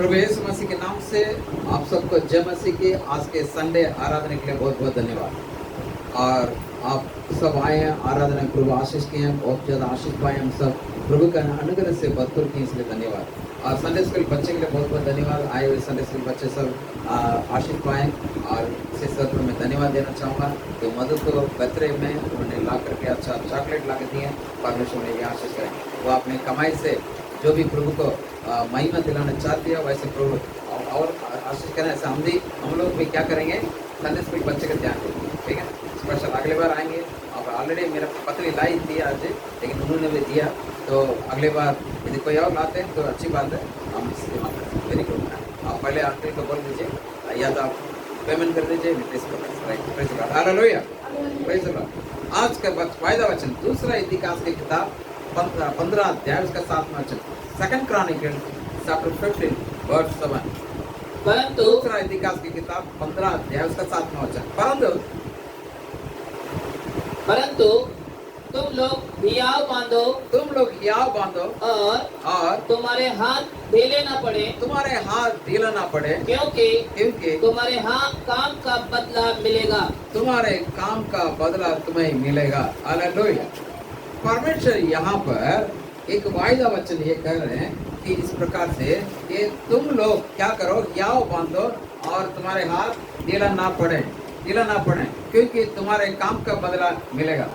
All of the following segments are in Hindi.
प्रभु यीशु मसीह के नाम से आप सबको जय मसीह की आज के संडे आराधना के लिए बहुत बहुत धन्यवाद। और आप सब आए हैं आराधना, प्रभु आशीष किए हैं, बहुत ज़्यादा आशीष पाए हम सब, प्रभु का अनुग्रह से भरपूर किए, इसलिए धन्यवाद। और संडे स्कूल बच्चे के लिए बहुत बहुत धन्यवाद। आए हुए संडे स्कूल बच्चे सब आशीष पाए और इसी सत्र में धन्यवाद देना चाहूँगा कि मधु को बर्थडे में उन्होंने ला करके अच्छा चॉकलेट ला के दिए, परमेश्वर ने भी आशीष करें। वो अपने कमाई से जो भी प्रभु को महिमा दिलाना चाहती है वैसे प्रभु और आशीष करें। ऐसा हम लोग भी क्या करेंगे, संडे स्कूल बच्चे का ध्यान देंगे, ठीक है। स्पेशल अगले बार आएंगे। और ऑलरेडी मेरा पत्नी लाई थी आज, लेकिन उन्होंने भी दिया, तो अगले बार यदि कोई और लाते हैं तो अच्छी बात है, हम इस्तेमाल करते हैं। Very good. आप पहले आंटी को बोल दीजिए या तो आप पेमेंट कर दीजिए। Hallelujah, praise the Lord. आज का वायदा वचन दूसरा इतिहास की किताब 15 अध्याय उसका 7वां वचन, सेकंड क्रॉनिकल चैप्टर 15 वर्स 7। परंतु दूसरा इतिहास की किताब 15 अध्याय उसका 7वां वचन, परंतु तुम लोग हियाव बांधो और तुम्हारे हाथ ढीले न पड़े, ढीला ना पड़े, क्योंकि तुम्हारे हाथ काम का बदला मिलेगा। तुम्हारे काम का बदला तुम्हें मिलेगा। हालेलुया। परमेश्वर यहाँ पर एक वायदा वचन ये कह रहे हैं कि इस प्रकार से कि तुम लोग क्या करो, हियाव बांधो और तुम्हारे हाथ ढीला ना पड़े, क्योंकि तुम्हारे काम का बदला मिलेगा।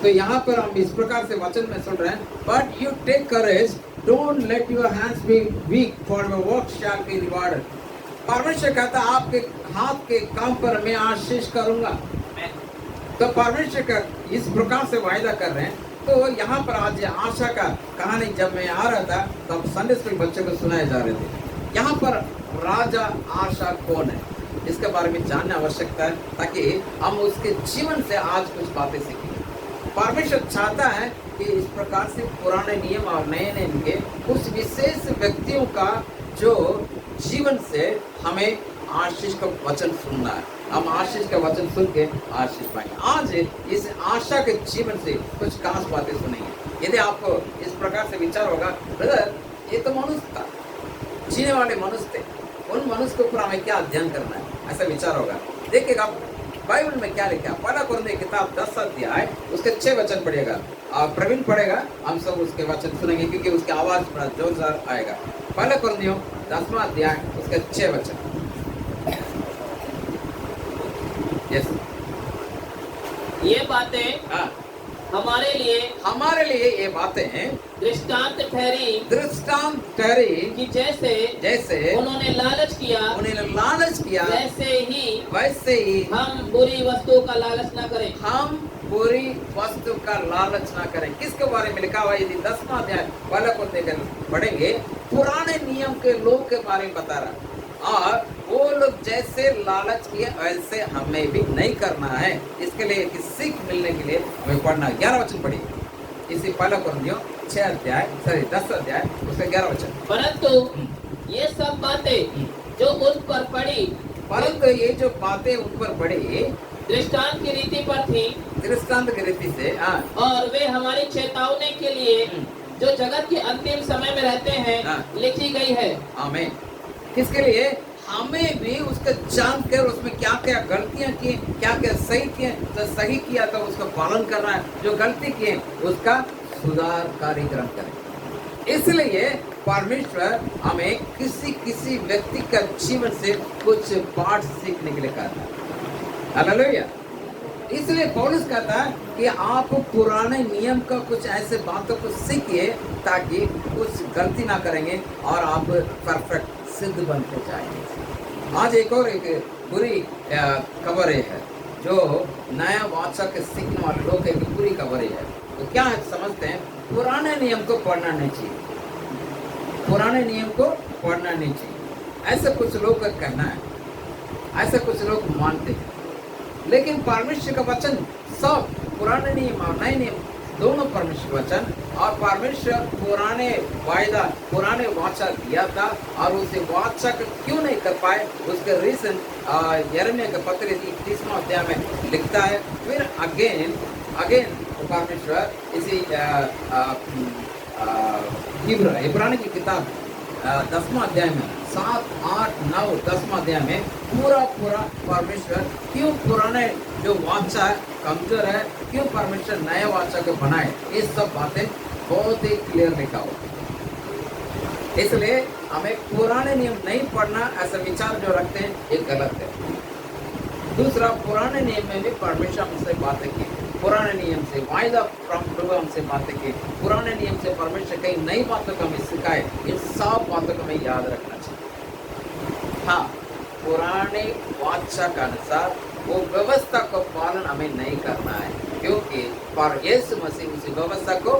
तो यहाँ पर हम इस प्रकार से वचन में सुन रहे हैं, but you take courage, don't let your hands be weak, for your work shall be rewarded. परमेश्वर कहता है आपके हाथ के काम पर मैं आशीष करूंगा। तो परमेश्वर का इस प्रकार से वायदा कर रहे हैं। तो यहाँ पर आज आशा का कहानी जब मैं आ रहा था तब संडे स्कूल बच्चों को सुनाए जा रहे थे। यहाँ पर राजा आशा कौन है इसके बारे में जानना आवश्यकता है, ताकि हम उसके जीवन से आज कुछ बातें सीखें। परमेश्वर चाहता है कि इस प्रकार से पुराने नियम और नए नियम के कुछ विशेष व्यक्तियों का जो जीवन से हमें आशीष का वचन सुनना है। हम आशीष का वचन सुन के आशीष पाएंगे। आज इस आशा के जीवन से कुछ खास बातें सुनेंगे। यदि आपको इस प्रकार से विचार होगा, ब्रदर ये तो मनुष्य था, जीने वाले मनुष्य थे, उन मनुष्य के ऊपर हमें क्या अध्ययन करना है, ऐसा विचार होगा। देखिएगा बाइबल में क्या लिखा, पहला कुरिन्थियों की किताब 10 अध्याय उसके 6 वचन पढ़िएगा। प्रवीण पढ़ेगा, हम सब उसके वचन सुनेंगे क्योंकि उसकी आवाज बड़ा जोरदार आएगा। पहला कुरिन्थियों 10वां अध्याय उसके 6 वचन। यस, ये बातें हमारे लिए ये बातें दृष्टांत ठहरी कि जैसे उन्होंने लालच किया वैसे ही हम बुरी वस्तु का लालच न करें। किसके बारे में लिखा हुआ? यदि 10वां अध्याय पहला कुरिन्थियों पढ़ेंगे, पुराने नियम के लोग के बारे में बता रहा, और वो लोग जैसे लालच किए वैसे हमें भी नहीं करना है। इसके लिए एक सीख मिलने के लिए हमें पढ़ना। 11 वचन पढ़िए, इसी पहला कुरिन्थियों 10 अध्याय उसका 11 वचन। परंतु ये सब बातें जो उन पर पड़ी, उन पर पड़ी दृष्टांत की रीति से, और वे हमारी चेतावनी के लिए जो जगत के अंतिम समय में रहते हैं लिखी गई है। आमीन। किसके लिए? हमें भी उसका जान कर उसमें क्या क्या गलतियां की, क्या क्या सही किए, जो सही किया तो उसका पालन करना है, जो गलती किए उसका सुधार कार्यक्रम करें। इसलिए परमेश्वर हमें किसी व्यक्ति का जीवन से कुछ पाठ सीखने के लिए कहता है। हालेलुया। इसलिए पौलुस कहता है कि आप पुराने नियम का कुछ ऐसे बातों को सीखिए ताकि कुछ गलती ना करेंगे और आप परफेक्ट सिद्ध बनते जाएंगे। आज एक बुरी खबर है जो नया वाचा के सीखने वाले लोग एक बुरी खबर है। तो क्या समझते हैं? पुराने नियम को पढ़ना नहीं चाहिए, ऐसा कुछ लोग का कहना है, ऐसा कुछ लोग मानते हैं। लेकिन परमेश्वर का वचन सब पुराने नियम और नए नियम दोनों परमेश्वर वचन, और परमेश्वर पुराने वाचा दिया था और उसे वाचा क्यों नहीं कर पाए, उसके रीजन यिर्मयाह के पत्र 30वां अध्याय में लिखता है। फिर अगेन परमेश्वर इसी इब्रानी की किताब 10वां अध्याय में 7, 8, 9, 10वां अध्याय में पूरा परमेश्वर क्यों पुराने जो वाचा कमजोर है, क्यों परमेश्वर नया वाचा को बनाए, ये सब बातें बहुत ही क्लियर लिखा हुआ। इसलिए हमें पुराने नियम नहीं पढ़ना, ऐसा विचार जो रखते हैं ये गलत है। दूसरा, पुराने नियम में भी परमेश्वर हमसे बातें की, पुराने नियम से वायदा प्रभु हमसे बातें की, पुराने नियम से परमेश्वर कई नई बातों को हमें सिखाए। इन सब बातों को हमें याद रखना चाहिए। हाँ, पुराने वाचा के अनुसार वो व्यवस्था को पालन हमें नहीं करना है, क्योंकि पर यीशु मसीह उस व्यवस्था को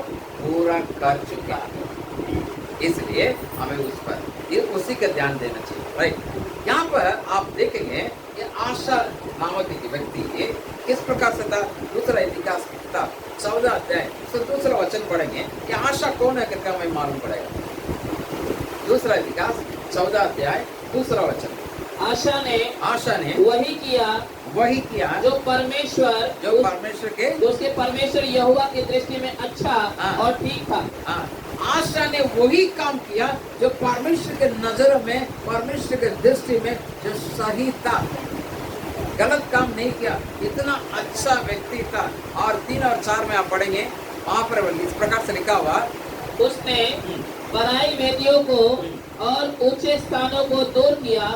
पूरा कर चुका है। इसलिए हमें उसी का ध्यान देना चाहिए, राइट। यहाँ पर आप देखेंगे ये आशा नामक एक व्यक्ति किस प्रकार से था। दूसरा इतिहास की किताब 14 अध्याय से दूसरा वचन पढ़ेंगे, ये आशा कौन है करके हमें मालूम पड़ेगा। दूसरा इतिहास 14 अध्याय दूसरा वचन। आशा ने वही किया जो परमेश्वर के जो उसके परमेश्वर यहोवा की दृष्टि में अच्छा और ठीक था। आशा ने वही काम किया जो परमेश्वर के नजर में, परमेश्वर के दृष्टि में जो सही था। गलत काम नहीं किया, इतना अच्छा व्यक्ति था। और 3 और 4 में आप पढ़ेंगे, वहां पर इस प्रकार से लिखा हुआ, उसने पराई वेदियों को और ऊंचे स्थानों को दूर किया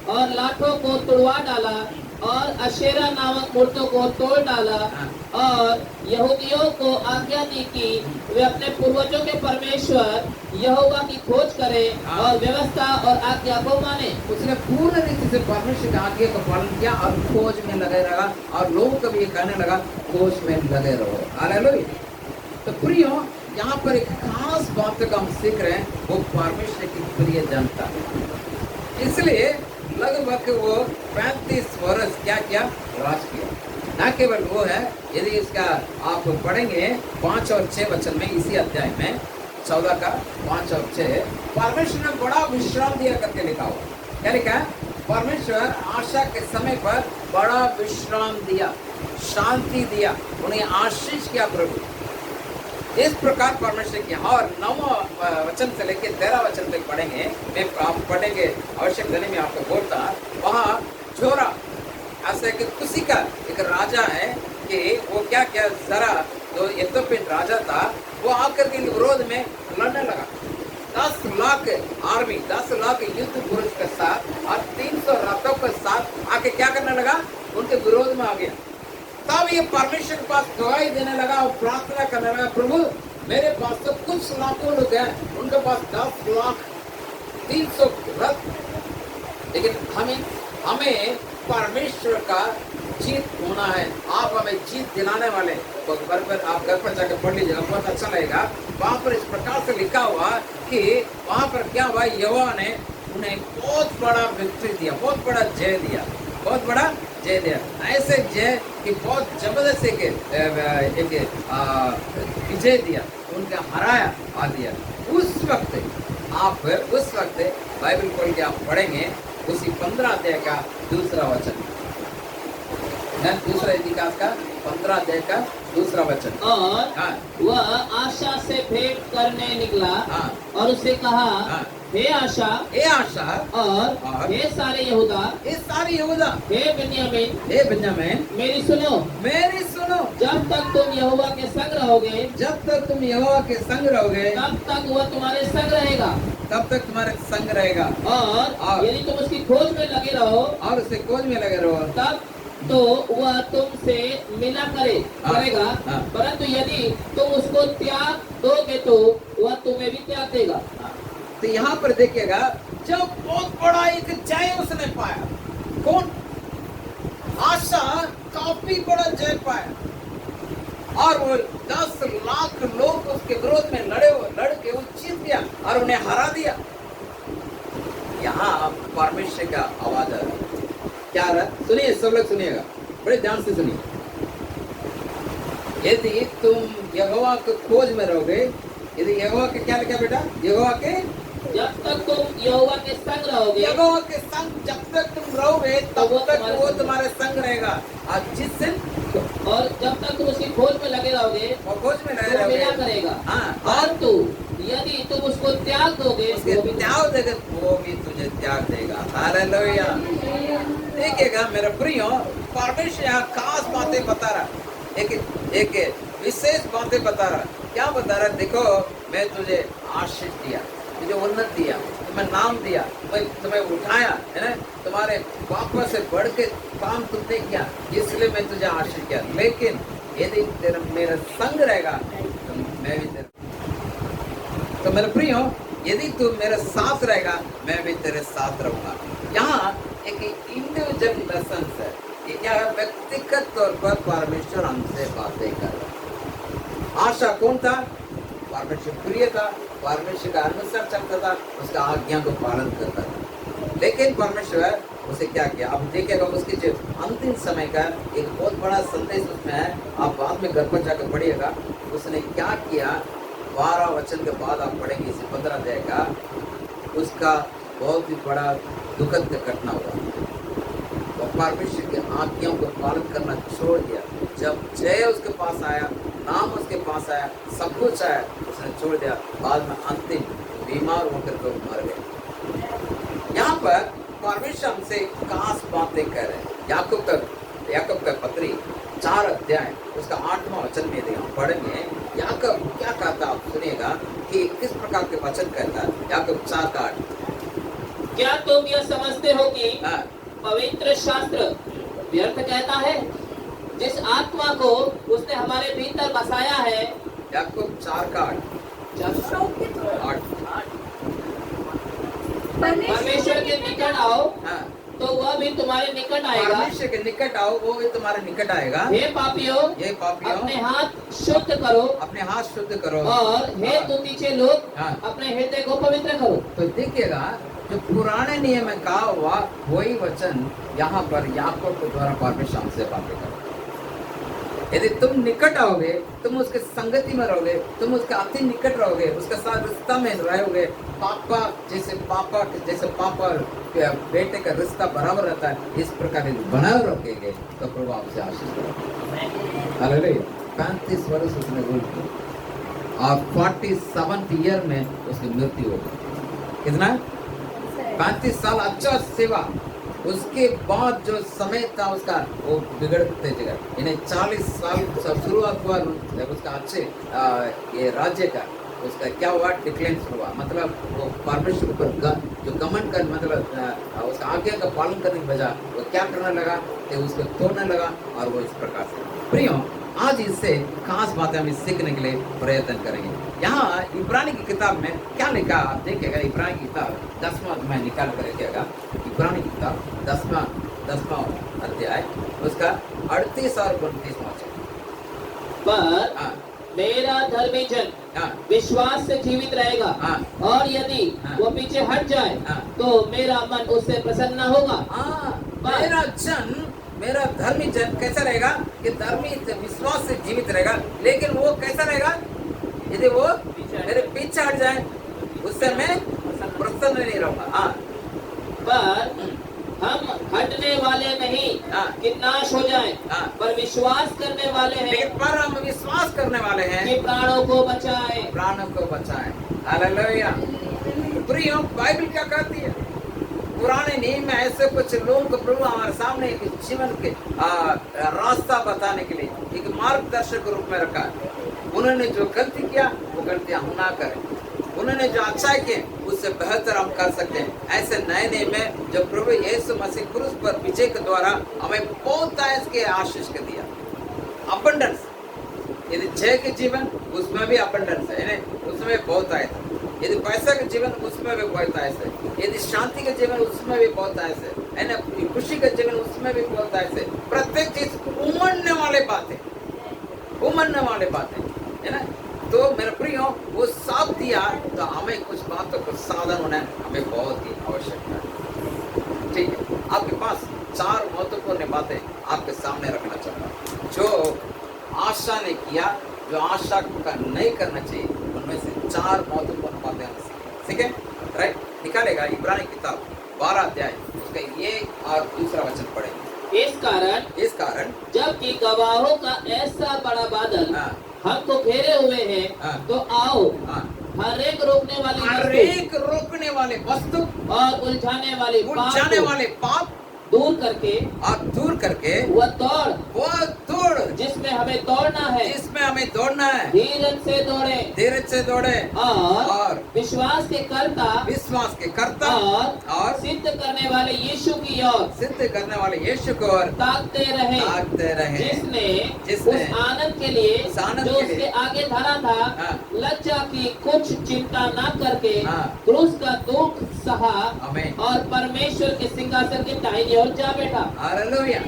और लाठों को तुड़वा डाला और अशेरा नामक मूर्तों को तोड़ डाला और यहूदियों को आज्ञा दी कि वे अपने पूर्वजों के परमेश्वर यहोवा की खोज करें और व्यवस्था और आज्ञा को माने। उसने पूर्ण रीति से परमेश्वर की आज्ञा का पालन किया और खोज में लगे रहा, और लोगों को भी ये कहने लगा खोज में लगे रहो। हालेलुया। तो प्रियो, यहाँ पर एक खास बात का हम सीख रहे हैं, वो परमेश्वर की प्रिय जनता। इसलिए लगभग वो 35 वर्ष क्या किया, राज किया। न केवल वो है, यदि इसका आप पढ़ेंगे 5 और 6 वचन में, इसी अध्याय में 14 का 5 और 6, परमेश्वर ने बड़ा विश्राम दिया करके लिखा हुआ। क्या लिखा है? परमेश्वर आशा के समय पर बड़ा विश्राम दिया, शांति दिया, उन्हें आशीष किया प्रभु। इस प्रकार परमेश्वर की। और 9वां वचन से लेकर 13 वचन तक पढ़ेंगे, मैं आप पढ़ेंगे आवश्यक देने में आपको बोलता। वहाँ जोरा ऐसे कि खुशी का एक राजा है कि वो क्या क्या जरा जो इथोपियन राजा था, वो आकर के विरोध में लड़ने लगा। 10 लाख आर्मी, 10 लाख युद्ध पुरुष के साथ और 300 रथों के साथ आके क्या करने लगा, उनके विरोध में आ गया। तब ये परमेश्वर के पास गवाही देने लगा और प्रार्थना करने लगा, प्रभु मेरे पास तो कुछ लाखों लोग हैं, उनके पास 10 लाख 300 रथ, लेकिन हमें परमेश्वर का जीत होना है। आप हमें जीत दिलाने वाले। तो आप घर पर जाकर पढ़ लीजिएगा, बहुत अच्छा लगेगा। वहाँ पर इस प्रकार से लिखा हुआ कि वहाँ पर क्या हुआ, यहोवा ने उन्हें बहुत बड़ा विक्ट्री दिया, बहुत बड़ा जय दिया, बहुत बड़ा जय दिया। ऐसे जय कि बहुत जबरदस्त एक विजय दिया, उनका हराया आ दिया। उस वक्त बाइबल खोल के आप पढ़ेंगे, उसी 15 अध्याय का दूसरा वचन, दूसरा इतिहास का 15 अध्याय का दूसरा वचन। और वह आशा से भेंट करने निकला और उससे कहा, हे आशा और हे सारे यहूदा, हे बेन्यामीन, मेरी सुनो। जब तक तुम यहोवा के संग रहोगे, तब तक वह तुम्हारे संग रहेगा। और यदि तुम उसकी खोज में लगे रहो, तब तो वह तुमसे मिला करेगा। परंतु यदि तुम उसको त्याग दोगे तो वह तुम्हें भी त्याग देगा। तो यहाँ पर देखिएगा, जब बहुत बड़ा एक जय उसने पाया, कौन? आशा काफी बड़ा जय पाया और वो 10 लाख लोग उसके विरोध में लड़के वो जीत गया और उन्हें हरा दिया। यहाँ परमेश्वर का आवाज है, क्या रहा? सुनिए, सब लोग सुनिएगा, बड़े ध्यान से सुनिए। यदि तुम यहोवा के खोज में रहोगे, यदि यहोवा के क्या लिखा बेटा? यहोवा के जब तक तुम यहोवा के संग रहोगे, जब तक तुम रहोगे तब तक वो तुम्हारे संग रहेगा। और जिस दिन और जब तक तुम उसकी खोज में लगे रहोगे, और खोज में तो मिला करेगा। हाँ। परंतु यदि तुम उसको त्याग दोगे उसके वो भी त्याग देगा, वो भी तुझे त्याग देगा। हालेलुया। देखिएगा मेरे प्रियो, परमेश्वर यहाँ खास बातें बता रहा, एक विशेष बातें बता रहा। क्या बता रहा? देखो, मैं तुझे आशीष दिया, तुझे उन्नत दिया, तुम्हें नाम दिया, मैं तुम्हें उठाया, है ना, तुम्हारे पापा से बढ़ के काम तुमने किया, इसलिए मैं तुझे आशीष किया। लेकिन यदि तेरा मेरा संग रहेगा तो मैं भी तेरा, तो मेरे प्रियो, यदि तू मेरे साथ रहेगा मैं भी तेरे साथ रहूंगा। यहाँ एक इंडिविजुअल लेसन है, ये क्या है? व्यक्तिगत तौर पर परमेश्वर हमसे बातें कर रहा है। आशा कौन था? परमेश्वर प्रिय था, परमेश्वर का अनुसार चलता था, उसका आज्ञा को पालन करता था। लेकिन परमेश्वर उसे क्या किया? अब देखिएगा उसके जो अंतिम समय का एक बहुत बड़ा संदेश उसमें है, आप बाद में घर पर जाकर पढ़िएगा। उसने क्या किया? 12 वचन के बाद आप पढ़ेंगे, इसे 15 अध्याय का, उसका बहुत ही बड़ा दुखद घटना हुआ। और परमेश्वर की आज्ञाओं को पालन करना छोड़ दिया। जब जय उसके पास आया, नाम उसके पास आया, सब कुछ आया, उसने छोड़ दिया। बाद में अंतिम बीमार होकर के मर गए। यहाँ पर परमेश्वर हमसे खास बातें कर रहे हैं। याकूब का पत्री 4 अध्याय उसका 8वां वचन में देखा पढ़ेंगे। याकूब क्या कहता आप सुनिएगा कि किस प्रकार के वचन कहता है। याकूब 4:8। क्या तुम यह समझते हो कि हाँ, पवित्र शास्त्र व्यर्थ कहता है? जिस आत्मा को उसने हमारे भीतर बसाया है। याकूब 4:8। परमेश्वर के निकट आओ हाँ, तो वह भी तुम्हारे निकट आएगा। परमेश्वर के निकट आओ, वो भी तुम्हारे निकट आएगा। हे पापियों, ये पापियों, अपने हाथ शुद्ध करो, अपने हाथ शुद्ध करो। और हे हाँ, तुतीचे लोग, हाँ। अपने हृदय को पवित्र करो। तो देखिएगा, जो पुराने नियम में कहा हुआ वही वचन यहाँ पर याकूब के द्वारा परमेश्वर हमसे बातें करो। यदि तुम निकट आओगे, तुम उसके संगति में रहोगे, तुम उसके अति निकट रहोगे, उसके साथ रिश्ता में रहोगे, पापा के बेटे का रिश्ता बराबर रहता है, इस प्रकार यदि बनाए रखेंगे तो प्रभु आपसे आशीष करेगा। हालेलुया। 35 वर्ष उसने रूल किया और 47th ईयर में उसकी मृत्यु हो गई। कितना? 35 साल अच्छा सेवा, उसके बाद जो समय था उसका वो बिगड़ते जगह, इन्हें 40 साल शुरुआत हुआ उसका अच्छे ये राज्य का, उसका क्या हुआ? डिक्लाइन शुरू हुआ। मतलब वो परमेश्वर पर जो गमन कर, मतलब उसका आज्ञा का पालन करने की बजाय वो क्या करने लगा कि उसको तोड़ने लगा। और वो इस प्रकार से प्रियो, आज इससे खास बातें हम सीखने के लिए प्रयत्न करेंगे। यहाँ इब्रानी की किताब में क्या लिखा आप देखिएगा। इब्रानी की किताब 10वां मैं निकाल कर रखिएगा। इब्रानी की किताब 10वां अध्याय उसका 38 और 29 वचन। पर हाँ, मेरा धर्मी जन हाँ, विश्वास से जीवित रहेगा, हाँ। और यदि हाँ। वो पीछे हट जाए हाँ। तो मेरा मन उससे प्रसन्न न होगा। हाँ, मेरा धर्मी जन कैसा रहेगा? कि धर्मी विश्वास से जीवित रहेगा। लेकिन वो कैसा रहेगा? यदि वो मेरे पीछे हट जाए, उससे मैं प्रसन्न नहीं रहूंगा। हाँ, पर हम हटने वाले नहीं हाँ। कि नाश हो जाए, हाँ। पर विश्वास करने वाले हैं लेकिन पर हम विश्वास करने वाले हैं कि प्राणों को बचाए। प्राणों को बचाएं। हालेलुया। प्रियो, बाइबल क्या कहती है? पुराने नियम में ऐसे कुछ लोगों को प्रभु हमारे सामने एक जीवन के रास्ता बताने के लिए एक मार्गदर्शक के रूप में रखा है। उन्होंने जो गलती किया वो गलतियां हम ना करें, उन्होंने जो अच्छा किए उससे बेहतर हम कर सकते हैं। ऐसे नए नियम में जो प्रभु यीशु मसीह क्रूस पर विजय के द्वारा हमें बहुत के आशीष के दिया। अबंडेंस, यदि जय के जीवन उसमें भी अबंडेंस है, उसमें बहुत आयत है। यदि पैसा के जीवन उसमें भी बहुत आयस है। यदि शांति के जीवन उसमें भी बहुत आयस है ना, खुशी के जीवन उसमें भी बहुत आयस है। प्रत्येक चीज उमड़ने वाले बातें है ना। तो मेरे प्रियो, वो साथ दिया तो हमें कुछ बातों को सावधान होना हमें बहुत ही आवश्यकता है। ठीक है, आपके पास 4 महत्वपूर्ण बातें आपके सामने रखना चाहता हूँ। जो आशा ने किया, जो आशा का नहीं करना चाहिए, उनमें से 4 महत्वपूर्ण बातें हम सीखे। राइट, निकालेगा इब्रानी किताब 12 अध्याय उसका 1 और दूसरा वचन पढ़ेंगे। इस कारण जबकि गवाहों का ऐसा बड़ा बादल हाँ। हमको घेरे हुए हैं, हाँ। तो आओ हाँ। हर एक रोकने वाली हर वस्तु एक रोकने वाले वस्तु, और उलझाने वाली पाप उलझाने को वाले पाप दूर करके और दूर करके वह दौड़ वो दौड़ जिसमें हमें दौड़ना है, जिसमें हमें दौड़ना है, धीरज से दौड़े धीरज से दौड़े और और विश्वास के कर्ता विश्वास के कर्ता और और सिद्ध करने वाले यीशु की ओर सिद्ध करने वाले यीशु को और ताकते रहे, ताकते रहे, जिसने उस आनंद के लिए उस आनंद जो के लिए उसके आगे धरा था, हाँ। लज्जा की कुछ चिंता न करके हाँ। क्रूस का दुख सहा आमीन। और परमेश्वर के सिंहासन की दाहिनी ओर जा बैठा। हालेलुया।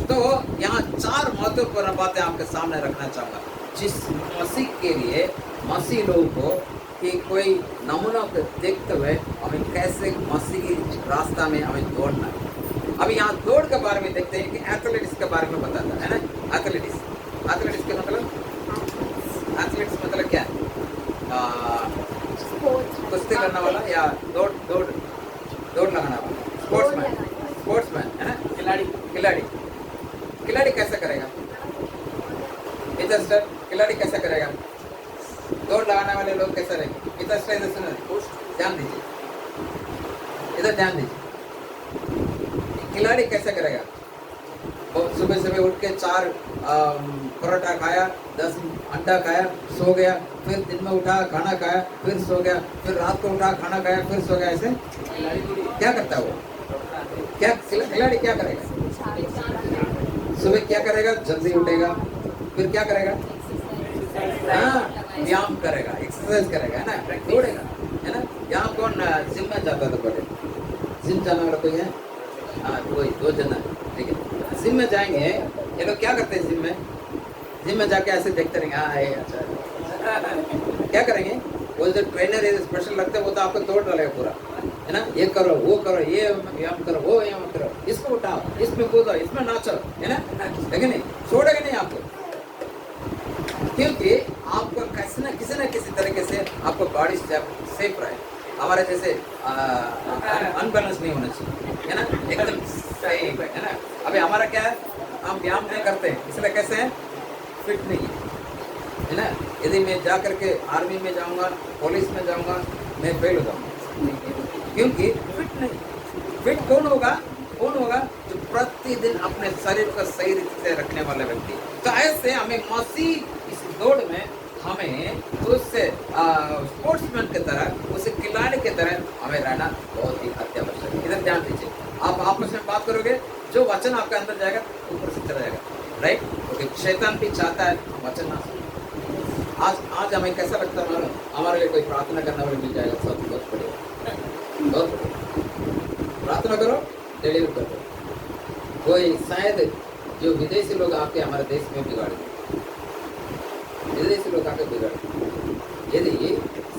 तो यहाँ 4 महत्वपूर्ण बातें आपके सामने रखना चाहूंगा, जिस मसीह के लिए मसीह लोगों को कि कोई नमूना को देखते हुए हमें कैसे मसीह की रास्ता में हमें दौड़ना है। अभी यहाँ दौड़ के बारे में देखते हैं कि एथलेटिक्स के बारे में बताता है ना। एथलेटिक्स के मतलब एथलेटिक्स मतलब क्या है? कुश्ती करने वाला या दौड़ लगाने वाला, स्पोर्ट्समैन है ना। खिलाड़ी कैसे करेगा? इधर स्टेप खिलाड़ी कैसे करेगा? दौड़ लगाने वाले लोग कैसे रहेंगे? इधर स्टेप इधर सुनो, ध्यान दीजिए, इधर ध्यान दीजिए। खिलाड़ी कैसे करेगा? वो सुबह उठ के 4 परोठा खाया, 10 अंडा खाया, सो गया, फिर दिन में उठा खाना खाया, फिर सो गया, फिर रात को उठा खाना खाया, फिर सो गया। ऐसे क्या करता है वो? क्या खिलाड़ी क्या करेगा? सुबह क्या करेगा? जल्दी उठेगा, फिर क्या करेगा? हाँ, व्यायाम करेगा, एक्सरसाइज करेगा, है ना, दौड़ेगा, है ना। यहाँ कौन जिम में जाता था पहले? जिम जाने वाला कोई है? हाँ, कोई 2 जना, ठीक है। जिम में जाएंगे, ये लोग क्या करते हैं? जिम में जाके ऐसे देखते रहेंगे, हाँ है, अच्छा क्या करेंगे? वो जो ट्रेनर है स्पेशल लगता है, वो तो आपको तोड़ डालेगा पूरा, है ना। ये करो, वो करो, ये व्यायाम करो, वो व्यायाम करो, इसको उठाओ, इसमें कूदो, इसमें नाचो, है ना। लेकिन नहीं छोड़ेगा नहीं आपको, क्योंकि आपको किसी न किसी तरीके से आपको बॉडी सेफ रहे। हमारे जैसे अनबैलेंस नहीं होना चाहिए, है ना, एकदम सही है ना। अभी हमारा क्या है, हम व्यायाम नहीं करते हैं, इसलिए कैसे हैं? फिट नहीं है ना। यदि मैं जा करके आर्मी में जाऊंगा, पुलिस में जाऊंगा, मैं फेल हो जाऊंगा, क्योंकि फिट नहीं। फिट कौन होगा? जो प्रतिदिन अपने शरीर को सही रीति से रखने वाला व्यक्ति। तो ऐसे हमें मसीह इस दौड़ में हमें उससे स्पोर्ट्समैन की तरह, उसे खिलाड़ी की तरह हमें रहना बहुत ही अत्यावश्यक है। इधर ध्यान दीजिए, आप आपस में बात करोगे, जो वचन आपके अंदर जाएगा ऊपर से चला जाएगा, राइट। क्योंकि शैतान भी चाहता है वचन ना। आज हमें कैसा लगता है? हमारे लिए कोई प्रार्थना करने वाले मिल जाएगा, सब बहुत बढ़िया, बहुत बढ़िया। प्रार्थना करो, डिलीवर करो। कोई शायद जो विदेशी लोग आके हमारे देश में बिगाड़े, विदेशी लोग आके बिगाड़े। यदि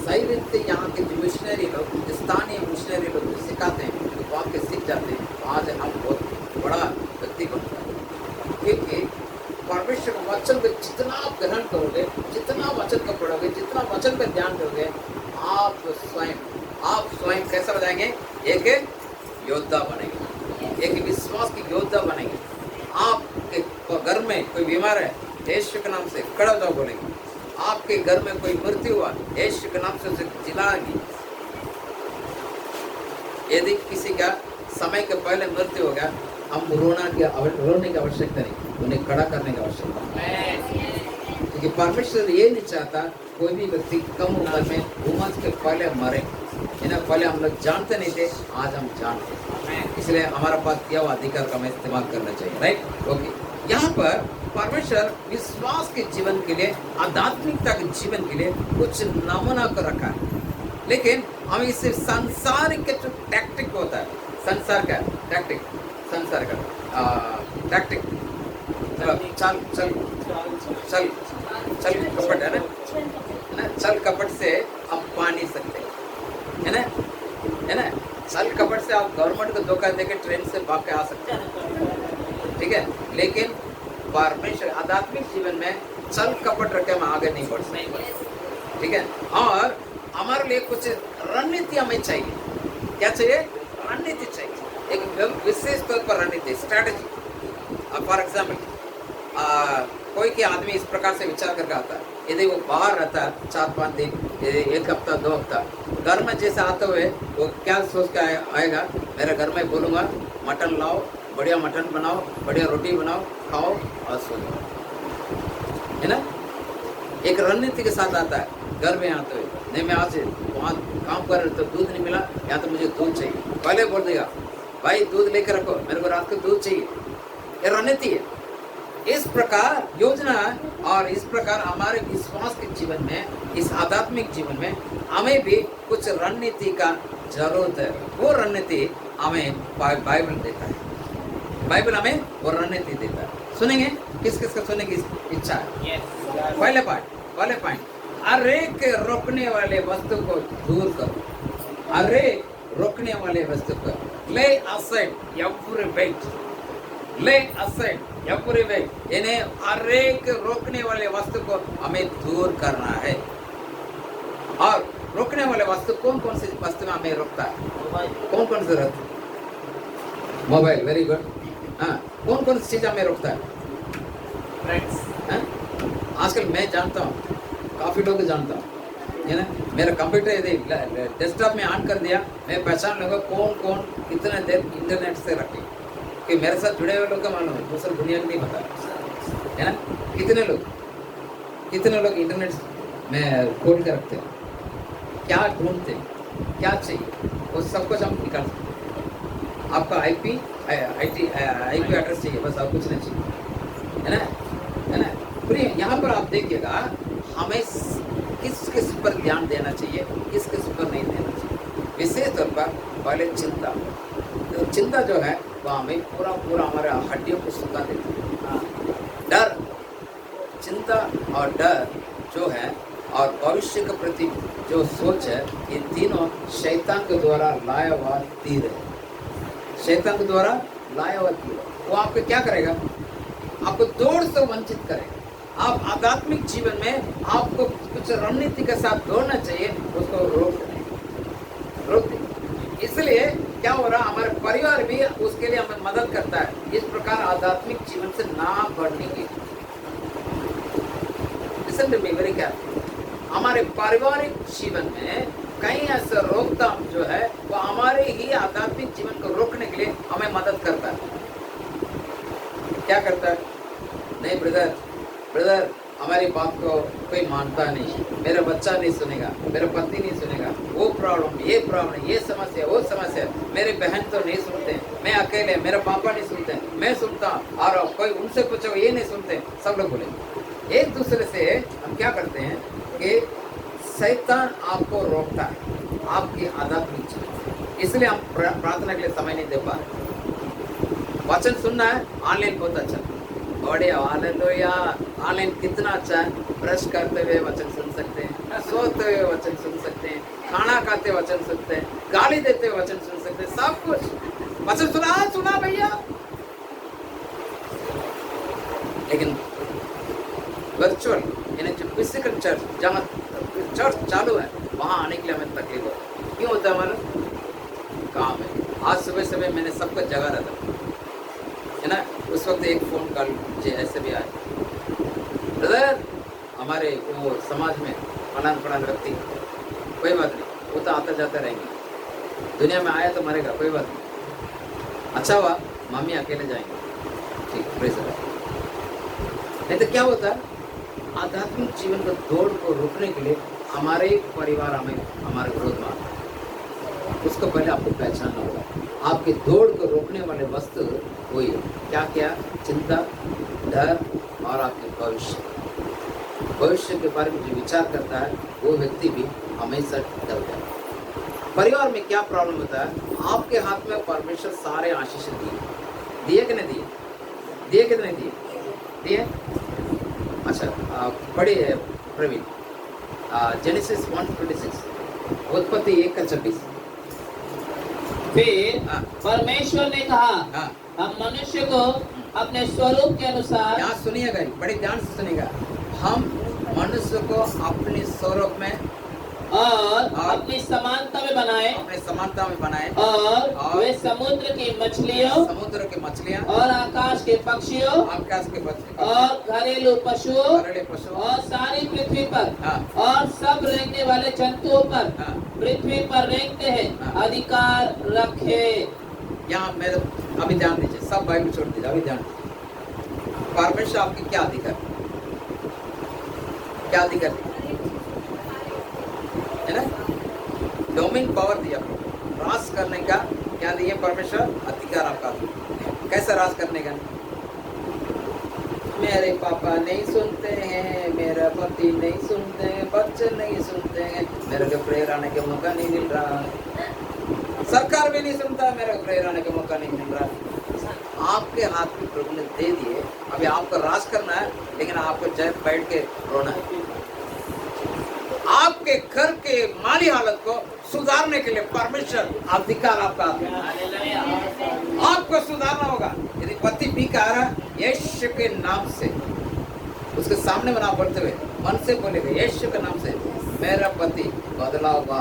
सही रीत से यहाँ के जो मिशनरी लोग, स्थानीय मिशनरी लोग जो सिखाते हैं, जो वाक्य सीख जाते हैं, आज हम बहुत बड़ा व्यक्ति बनता है। क्योंकि परमेश्वर के वचन को जितना आप ग्रहण करोगे, जितना वचन को पढ़ोगे, जितना वचन पर ध्यान दोगे, आप स्वयं कैसा हो जाएंगे? एक योद्धा बनेंगे, एक विश्वास की योद्धा बनेंगे। आपके घर में कोई बीमार है, यीशु के नाम से खड़ा हो जाओ बोलेंगे। आपके घर में कोई मृत्यु हुआ, यीशु के नाम से उसे जिलाएंगे। यदि किसी का समय के पहले मृत्यु हो गया, हम रोने की आवश्यकता नहीं, उन्हें खड़ा करने की आवश्यकता है। क्योंकि परमेश्वर ये नहीं चाहता कोई भी व्यक्ति कम उम्र में उम्र के पहले मरे, है ना। पहले हम लोग जानते नहीं थे, आज हम जानते हैं, इसलिए हमारा पास यह अधिकार का हमें इस्तेमाल करना चाहिए, राइट। ओके, यहाँ पर परमेश्वर विश्वास के जीवन के लिए, आध्यात्मिकता के जीवन के लिए कुछ नमूना को रखा है। लेकिन हम इसे संसार के जो टैक्टिक होता है, संसार का टैक्टिक, चल कपट है ना, चल कपट से हम पा नहीं सकते, है ना। चल कपट से आप गवर्नमेंट को धोखा देके ट्रेन से भाग के आ सकते हैं, ठीक है। लेकिन परमेश्वर आध्यात्मिक जीवन में चल कपट रखे हम आगे नहीं बढ़ सकते, ठीक है। और हमारे लिए कुछ रणनीति हमें चाहिए। क्या चाहिए? रणनीति चाहिए, एक विशेष तौर पर रणनीति, स्ट्रैटेजी। फॉर एग्जाम्पल कोई के आदमी इस प्रकार से विचार करके आता है, यदि वो बाहर रहता है 4-5 दिन, एक हफ्ता 2 हफ्ता, घर में जैसे आते हुए वो क्या सोच के आएगा, मेरे घर में बोलूँगा मटन लाओ, बढ़िया मटन बनाओ, बढ़िया रोटी बनाओ, खाओ और सो जाओ, है ना। एक रणनीति के साथ आता है घर में आते हुए, नहीं मैं आज वहाँ काम कर रहे तो दूध नहीं मिला, या तो मुझे दूध चाहिए, पहले बोल देगा भाई दूध लेकर रखो, मेरे को रात को दूध चाहिए। ये रणनीति है। इस प्रकार योजना और इस प्रकार हमारे विश्वास के जीवन में, इस आध्यात्मिक जीवन में हमें भी कुछ रणनीति का जरूरत है। वो रणनीति हमें बाइबल देता है, बाइबल हमें वो रणनीति देता है। सुनेंगे, किस किस का सुनने की इच्छा है? पहले पॉइंट, अरे के रोकने वाले वस्तु को दूर करो, अरे रोकने वाले वस्तु को lay aside every weight, lay aside every weight, इन्हें अरे के रोकने वाले वस्तु को हमें दूर करना है। और रोकने वाले वस्तु कौन कौन सी वस्तु में हमें रोकता है? कौन कौन से रोकता है? Mobile, very good. हाँ, कौन कौन सी चीज़ हमें रोकता है? फ्रेंड्स, आजकल मैं जानता हूँ, काफ़ी लोग जानता हूँ, है ना। मेरा कंप्यूटर यदि डेस्कटॉप में ऑन कर दिया, मैं पहचान लूँगा कौन कौन कितने देर इंटरनेट से रखे, कि मेरे साथ जुड़े हुए लोग का मालूम है, दूसरी दुनिया को नहीं पता, है ना। कितने लोग इंटरनेट में खोल के रखते हैं, क्या ढूंढते हैं, क्या चाहिए, वो सब कुछ हम निकाल सकते हैं। आपका आईपी एड्रेस चाहिए, बस और कुछ नहीं चाहिए, है ना। प्रिय, यहाँ पर आप देखिएगा, हमें किस पर ध्यान देना चाहिए, किस पर नहीं देना चाहिए। विशेष तौर पर पहले चिंता, तो चिंता जो है वो हमें पूरा हमारे हड्डियों को सुखा देती है। डर, चिंता और डर जो है, और भविष्य के प्रति जो सोच है, ये तीनों शैतान के द्वारा लाया हुआ तीर है। शैतान के द्वारा लाया हुआ तीर, वो आपको क्या करेगा? आपको दौड़ से वंचित करेगा। आप आध्यात्मिक जीवन में आपको कुछ रणनीति के साथ दौड़ना चाहिए, उसको रोक दें। इसलिए क्या हो रहा, हमारे परिवार भी उसके लिए हमें मदद करता है, इस प्रकार आध्यात्मिक जीवन से ना बढ़ने की। Listen to me very carefully. हमारे पारिवारिक जीवन में कहीं ऐसा रोकथाम जो है वो हमारे ही आध्यात्मिक जीवन को रोकने के लिए हमें मदद करता है। क्या करता है? नहीं ब्रदर, हमारी बात को कोई मानता नहीं, मेरा बच्चा नहीं सुनेगा, मेरा पति नहीं सुनेगा, वो प्रॉब्लम, ये समस्या, वो समस्या, मेरे बहन तो नहीं सुनते, मैं अकेले, मेरा पापा नहीं सुनते, मैं सुनता, और कोई उनसे पूछो ये नहीं सुनते, सब लोग बोलेंगे। एक दूसरे से हम क्या करते हैं कि शैतान आपको रोकता है आपकी आध्यात्मिक जीवन, इसलिए हम प्रार्थना के लिए समय नहीं दे पा रहे। वचन सुनना है, ऑनलाइन बहुत अच्छा, बढ़िया, हालेलुया। ऑनलाइन कितना अच्छा है, ब्रश करते हुए वचन सुन सकते हैं, सोते हुए वचन सुन सकते हैं, खाना खाते वचन सुनते हैं, गाली देते हुए वचन सुन सकते हैं, सब कुछ वचन सुना भैया। लेकिन वर्चुअल यानी जो फिजिकल चर्च, जहाँ चर्च चालू है, वहाँ आने के लिए हमें तकलीफ होती है। क्यों होता है? हमारा काम है। आज सुबह मैंने सबको जगा रहा था, है ना। उस वक्त एक फ़ोन कॉल मुझे ऐसे भी आया, ब्रदर हमारे वो समाज में फलान व्यक्ति, कोई बात नहीं, वो तो आता जाता रहेंगे, दुनिया में आया तो मरेगा, कोई बात नहीं, अच्छा हुआ मम्मी अकेले जाएंगे, ठीक, प्रेज़ द लॉर्ड। नहीं तो क्या होता है, आध्यात्मिक जीवन को दौड़ को रोकने के लिए हमारे परिवार हमें हमारे विरोध में आता है। उसको पहले आपको पहचानना होगा। आपके दौड़ को रोकने वाले वस्तु वही है, क्या? चिंता, डर और आपके भविष्य के बारे में जो विचार करता है वो व्यक्ति भी हमेशा डर जाता है। परिवार में क्या प्रॉब्लम होता है? आपके हाथ में परमेश्वर सारे आशीष दिए कि नहीं दिए? अच्छा, पढ़िए प्रवीण, जेनेसिस 1:26, उत्पत्ति 1:26। फिर परमेश्वर ने कहा, हाँ, हम मनुष्य को अपने स्वरूप के अनुसार, यहाँ सुनिएगा, बड़े ध्यान से सुनिएगा, हम मनुष्य को अपने स्वरूप में और और अपनी समानता में बनाए अपने समानता में बनाए और वे समुद्र की मछलियों समुद्र की मछलियां और आकाश के पक्षियों आकाश के पक्षी और घरेलू पशुओं घरेलू पशु और सारी पृथ्वी पर हाँ। और सब रेंगने वाले जंतुओं पर हाँ। पृथ्वी पर रेंगते हैं हाँ। अधिकार रखे। यहाँ मेरे अभी ध्यान दीजिए, सब बाइबल छोड़ दीजिए, अभी ध्यान दीजिए। परमेश्वर आपके क्या अधिकार है ना? डोमिन पावर दिया, राज करने का क्या दिए परमेश्वर? अधिकार आपका। कैसे राज करने का? मेरे पापा नहीं सुनते हैं, मेरा पति नहीं सुनते हैं, बच्चे नहीं सुनते हैं, मेरे को प्रेयर आने के मौका नहीं मिल रहा, सरकार भी नहीं सुनता, मेरे को प्रेयर आने का मौका नहीं मिल रहा। आपके हाथ में प्रभु ने दे दिए, अभी आपको राज करना है, लेकिन आपको जय बैठ के रोना है। आपके घर के माली हालत को सुधारने के लिए परमेश्वर अधिकार आपका आपको सुधारना होगा। यदि पति पी का आ रहा है, यीशु के नाम से उसके सामने बना बोलते हुए मन से बोलेगा, यीशु के नाम से मेरा पति बदला हुआ,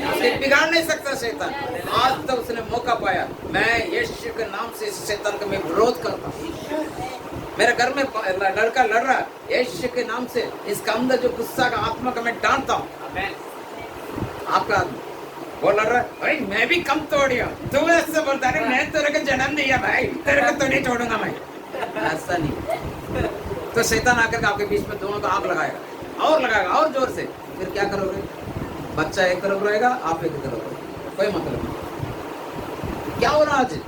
उसे बिगाड़ नहीं सकता शैतान। आज तक उसने मौका पाया, मैं यीशु के नाम से इस शैतान का मैं विरोध करता हूँ। मेरे घर में लड़का लड़ रहा है, यीशु के नाम से इसका अंदर जो गुस्सा का आत्मा का मैं डांटता हूँ। आपका वो लड़ रहा है, भाई मैं भी कम तोड़िया, तू ऐसे बोलता है, मैं तेरे को जन्म दिया भाई, तेरे को तो नहीं छोड़ूंगा मैं। ऐसा नहीं, तो शैतान आकर आपके बीच में दोनों को आग लगाएगा और लगाएगा और जोर से। फिर क्या करोगे? बच्चा एक तरफ रहेगा, आप एक तरफ रहोगे, कोई मतलब नहीं। क्या हो रहा आज?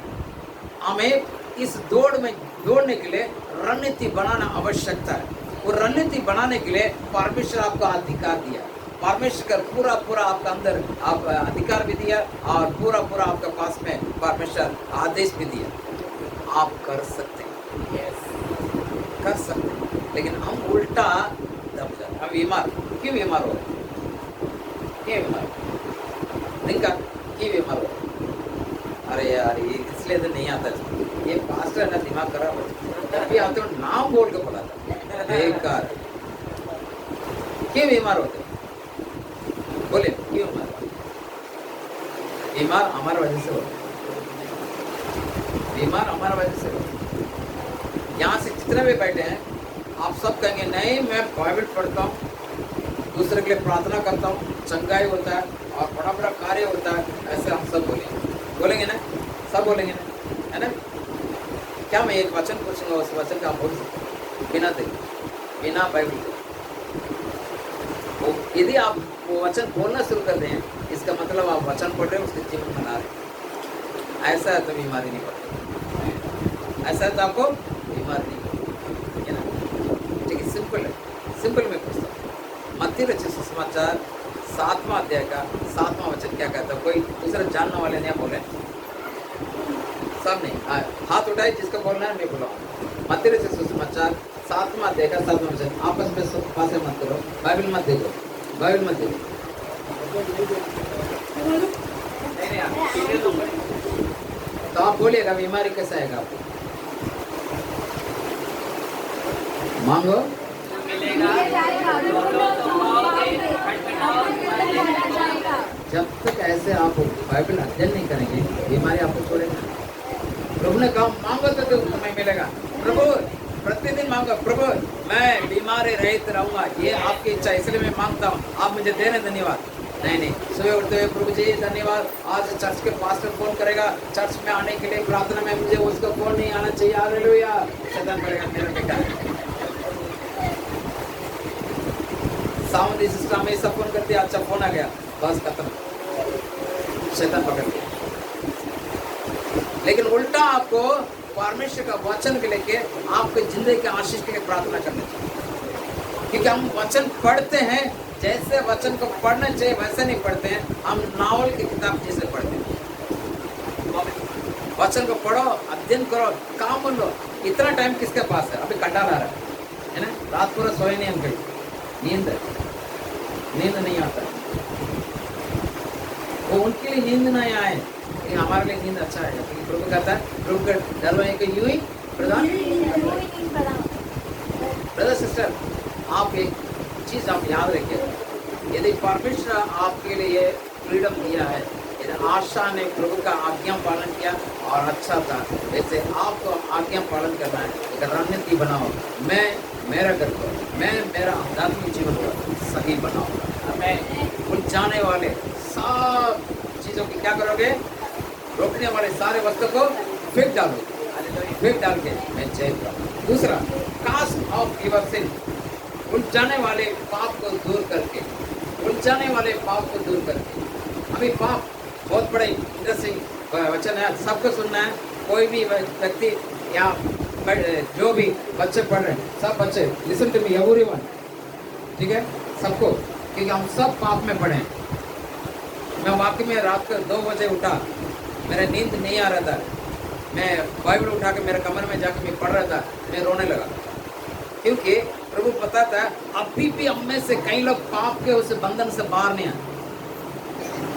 हमें इस दौड़ में दौड़ने के लिए रणनीति बनाना आवश्यकता है। वो रणनीति बनाने के लिए परमेश्वर आपको अधिकार दिया। परमेश्वर पूरा पूरा आपका अंदर आप अधिकार भी दिया और पूरा पूरा आपके पास में परमेश्वर आदेश भी दिया। आप कर सकते हैं, कर सकते हैं, लेकिन हम उल्टा दब जाते। हम बीमार क्यों बीमार हो रहे? क्यों बीमार दिन का क्यों बीमार हो? अरे यार ये इसलिए तो नहीं आता, ये पास्टर ना दिमाग खराब है, अभी आते हो नाम बोल के पता था बेकार। क्यों बीमार होते? बोले क्यों बीमार? बीमार हमारे वजह से होते, बीमार हमारे वजह से होते। यहाँ से जितने भी बैठे हैं आप सब कहेंगे नहीं मैं बाइबल पढ़ता हूँ, दूसरे के लिए प्रार्थना करता हूँ, चंगाई होता है और बड़ा बड़ा कार्य होता है, ऐसे हम सब बोलेंगे ना, सब बोलेंगे ना, है ना? क्या मैं एक वचन पूछूंगा, उस वचन का आप बोल सकते बिना देखे, बिना बाइबल के? यदि आप वो वचन बोलना शुरू कर दें, इसका मतलब आप वचन पढ़ रहे हैं, उसके जीवन बना रहे हैं। ऐसा है तो बीमारी नहीं पड़ती, ऐसा है तो आपको बीमारी नहीं पड़ती, है ना? ठीक है, सिंपल है, सिंपल में पूछता हूँ। मत्ती रचित सुसमाचार 7वां अध्याय का 7वां वचन क्या कहता है? कोई दूसरा जानने वाले नहीं बोले? सब नहीं, हाथ उठाए जिसको बोलना है, मैं बुलाऊँ। मत्ती रचित सुसमाचार 7वां अध्याय का 7वां वचन। आपस में पासे मत करो, बाइबल मत देखो, बाइबल मत देखो। तो आप बोलिएगा बीमारी कैसा आएगा आपको? मांगो जब तक ऐसे आप बाइबल अध्ययन नहीं करेंगे, बीमारी आपको छोड़ेगा। प्रभु ने कहा मांगो तो तुम्हें मिलेगा। प्रभु प्रतिदिन मांगो, प्रभु मैं बीमारी रहित रहूंगा, ये आपकी इच्छा, इसलिए मैं मांगता हूँ, आप मुझे देने धन्यवाद। नहीं, सुबह उठते हुए प्रभु जी धन्यवाद, आज चर्च के पास्टर फोन करेगा चर्च में आने के लिए, प्रार्थना में मुझे उसको फोन नहीं आना चाहिए, हालेलुया। शैतान करेगा मेरा बेटा, साउंड सिस्टम में सब फोन करते, अच्छा फोन आ गया, बस खत्म, शैतान पकड़ गया। लेकिन उल्टा आपको परमेश्वर का वचन के लेके आपके जिंदगी के आशीष के लिए प्रार्थना करनी चाहिए। क्योंकि हम वचन पढ़ते हैं, जैसे वचन को पढ़ना चाहिए वैसे नहीं पढ़ते हैं, हम नावल की किताब जैसे पढ़ते हैं। वचन को पढ़ो, अध्ययन करो, काम कर लो। इतना टाइम किसके पास है? अभी कंटाल आ रहा है ना, रात पूरा सोए नहीं हम कहीं, नींद नहीं आता। वो उनके लिए नींद नहीं आए, लेकिन हमारे लिए नींद अच्छा है, क्योंकि प्रभु कहता है प्रभु का डर होने के यूं ही प्रदान। ब्रदर सिस्टर, आप एक चीज आप याद रखिए, यदि परमेश्वर आपके लिए फ्रीडम दिया है, यदि आशा ने प्रभु का आज्ञा पालन किया और अच्छा था, वैसे आपको आज्ञा पालन करना है। एक रणनीति बनाओ, मैं मेरा घर को, मैं मेरा आध्यात्मिक जीवन को सही बनाऊंगा। मैं उलझाने वाले सब चीज़ों की क्या करोगे, रोकने वाले सारे वस्तु को फेंक डालोगे, फेंक डाल के मैं जय करूँ। दूसरा, कास्ट ऑफ योर सिन, उलझाने वाले पाप को दूर करके, उलझाने वाले पाप को दूर करके। अभी पाप बहुत बड़े इंटरेस्टिंग वचन है, सबको सुनना है। कोई भी व्यक्ति या जो भी बच्चे पढ़ रहे हैं, सब बच्चे लिसन टू मी एवरीवन, ठीक है, सबको, क्योंकि हम सब पाप में पड़े हैं। मैं वाकई में रात को 2 बजे उठा, मेरा नींद नहीं आ रहा था, मैं बाइबल उठा के मेरे कमरे में जाकर मैं पढ़ रहा था, मैं रोने लगा, क्योंकि प्रभु पता था अभी भी हम में से कई लोग पाप के उस बंधन से बाहर नहीं आए।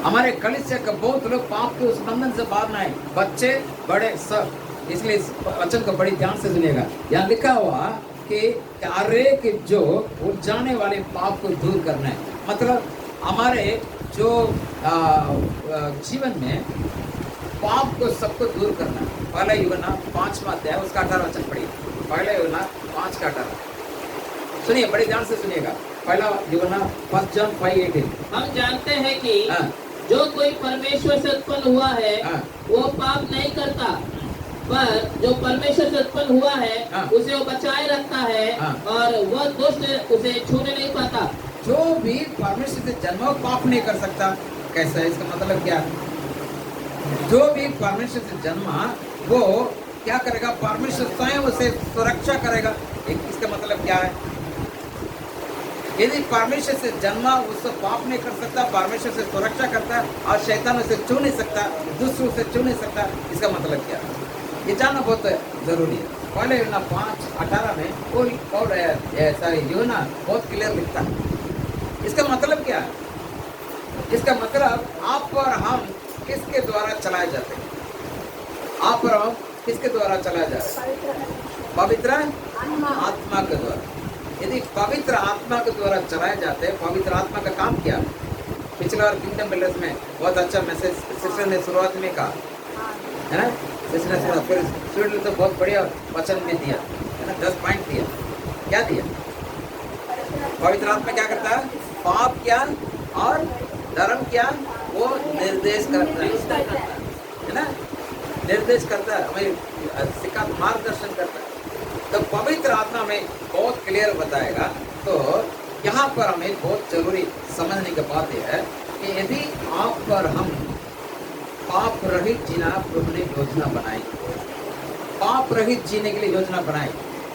हमारे कलीसिया के बहुत लोग पाप के उस बंधन से बाहर ना आए, बच्चे बड़े सब। इसलिए इस वचन को बड़ी ध्यान से सुनिएगा। यहाँ लिखा हुआ कि अरे कि जो उलझाने वाले पाप को दूर करना है, मतलब हमारे जो जीवन में पाप को सबको दूर करना है। पहला यूहन्ना 5वां अध्याय उसका 18 वचन पढ़िए। पहला यूहन्ना 5 का 18 सुनिए, बड़े ध्यान से सुनिएगा। पहला यूहन्ना 1 John 5:18। हम जानते हैं कि हाँ। जो कोई परमेश्वर से उत्पन्न हुआ है हाँ। वो पाप नहीं करता, पर जो परमेश्वर से उत्पन्न हुआ है हाँ। उसे वो बचाए रखता है हाँ। और वह दुष्ट उसे छूने नहीं पाता। जो भी परमेश्वर से जन्मा पाप नहीं कर सकता। कैसा है, इसका मतलब क्या है? जो भी परमेश्वर से जन्मा वो क्या करेगा, परमेश्वर स्वयं उसे सुरक्षा करेगा। इसका मतलब क्या है? यदि परमेश्वर से जन्मा उससे पाप नहीं कर सकता, परमेश्वर से सुरक्षा करता है और शैतान उसे छू नहीं सकता, दुष्ट उसे छू नहीं सकता। इसका मतलब क्या है, ये जानना बहुत जरूरी है। पहले यूहन्ना 5:18 में यूहन्ना बहुत क्लियर लिखता है। इसका मतलब क्या है? इसका मतलब आप और हम किसके द्वारा चलाए जाते हैं? आप और हम किसके द्वारा चलाए जाते हैं? पवित्र आत्मा के द्वारा। यदि पवित्र आत्मा के द्वारा चलाए जाते हैं, पवित्र आत्मा का काम क्या? पिछले बार किंगडम बिल्डर्स में बहुत अच्छा मैसेज सिस्टर ने शुरुआत में कहा है ना, सिस्टर ने फिर स्टूडेंट तो बहुत बढ़िया वचन में दिया है ना, 10 पॉइंट दिया। क्या दिया? पवित्र आत्मा क्या करता है? पाप क्या और धर्म क्या वो निर्देश करता है ना, निर्देश करता है, हमें सिखा मार्गदर्शन करता है। तो पवित्र आत्मा में बहुत क्लियर बताएगा। तो यहाँ पर हमें बहुत जरूरी समझने की बात यह है कि यदि आप पर हम पाप रहित जीना प्रभु ने योजना बनाई, पाप रहित जीने के लिए योजना बनाई,